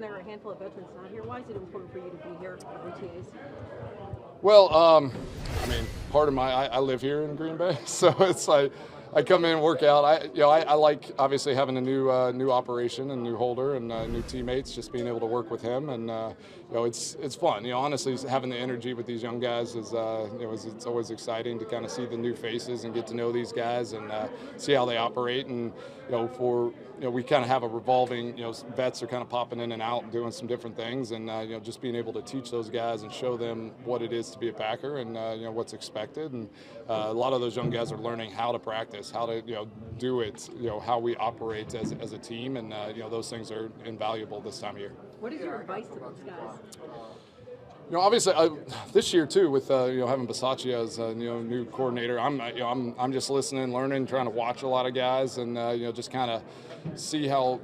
and there are a handful of veterans not here. Why is it important for you to be here at OTAs? Well, I mean, part of I live here in Green Bay, so it's like I come in, work out. I like obviously having a new operation and new holder and new teammates. Just being able to work with him, and it's fun. Honestly, having the energy with these young guys is it's always exciting to kind of see the new faces and get to know these guys and see how they operate. And we kind of have a revolving. Vets are kind of popping in and out and doing some different things, and just being able to teach those guys and show them what it is to be a Packer and what's expected. And a lot of those young guys are learning how to practice, how to do it, how we operate as a team, and those things are invaluable this time of year. What is your advice to those guys? Obviously, this year too, with having Bisaccia as new coordinator, I'm just listening, learning, trying to watch a lot of guys, and just kind of see how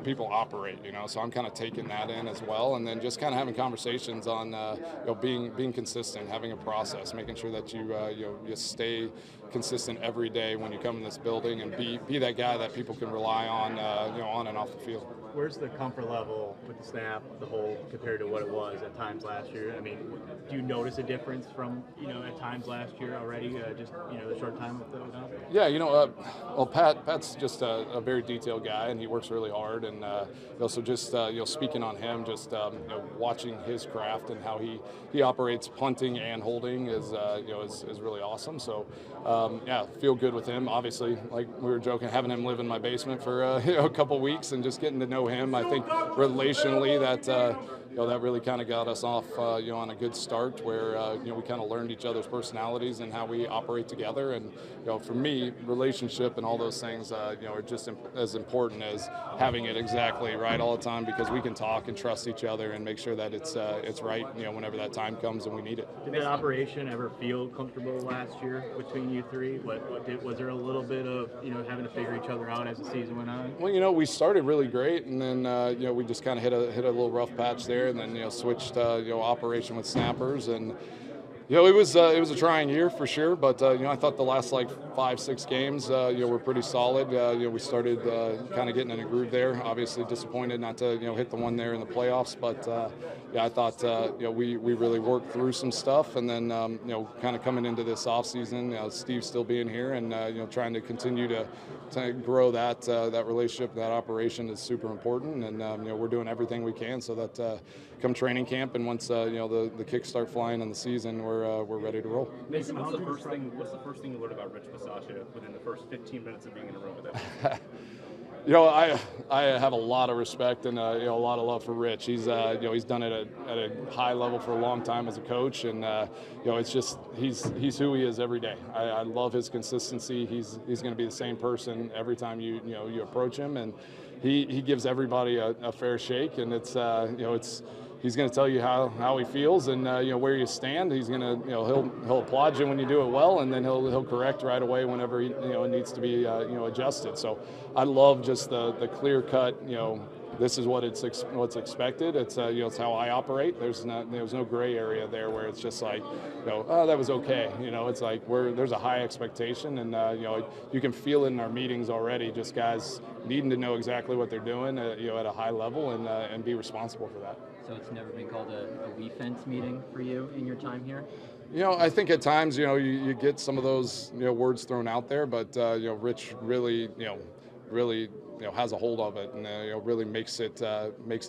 people operate. So I'm kind of taking that in as well, and then just kind of having conversations on being consistent, having a process, making sure that you stay consistent every day when you come in this building, and be that guy that people can rely on on and off the field. Where's the comfort level with the snap, the hold, compared to what it was at times last year? I mean, do you notice a difference from, at times last year already, just, the short time with them? Yeah, well, Pat's just a very detailed guy, and he works really hard. And also just, speaking on him, just, watching his craft and how he operates punting and holding is really awesome. So, feel good with him. Obviously, like we were joking, having him live in my basement for a couple weeks and just getting to know him. I think relationally that really kind of got us off on a good start, where we kind of learned each other's personalities and how we operate together. And for me, relationship and all those things are just as important as having it exactly right all the time, because we can talk and trust each other and make sure that it's right whenever that time comes and we need it. Did that operation ever feel comfortable last year between you three? Was there a little bit of having to figure each other out as the season went on? Well, we started really great, and then we just kind of hit a little rough patch there, and then switched operation with snappers, and it was a trying year for sure, but I thought the last 5-6 games were pretty solid. We started kind of getting in a groove there. Obviously disappointed not to hit the one there in the playoffs, but I thought we really worked through some stuff, and then kind of coming into this off season, Steve still being here, and trying to continue to grow that relationship, that operation is super important, and we're doing everything we can so that come training camp and once the kicks start flying in the season, we're ready to roll. Mason, what's the first thing you learned about Rich Bisaccia within the first 15 minutes of being in a room with him? I have a lot of respect and a lot of love for Rich. He's he's done it at a high level for a long time as a coach, and it's just he's who he is every day. I love his consistency. He's going to be the same person every time you approach him, and he gives everybody a fair shake, and it's he's going to tell you how he feels and where you stand. He's going to he'll applaud you when you do it well, and then he'll correct right away whenever it needs to be adjusted. So I love just the clear cut. This is what's expected. It's it's how I operate. There's no gray area there where it's just like oh, that was okay. It's like there's a high expectation, and you can feel it in our meetings already. Just guys needing to know exactly what they're doing at a high level and be responsible for that. So it's never been called a we fence meeting for you in your time here? I think at times you get some of those words thrown out there, but Rich really has a hold of it, and really makes it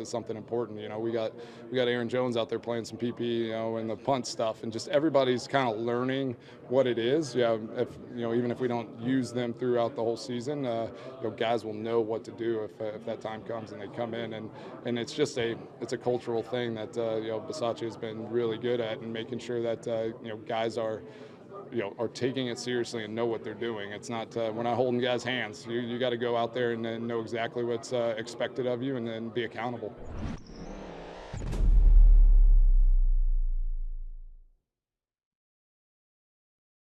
something important. We got Aaron Jones out there playing some PP, and the punt stuff, and just everybody's kind of learning what it is. Even if we don't use them throughout the whole season, guys will know what to do if that time comes and they come in, and it's just it's a cultural thing that Bisaccia has been really good at, and making sure that guys are taking it seriously and know what they're doing. It's not we're not holding guys' hands. You got to go out there and know exactly what's expected of you, and then be accountable.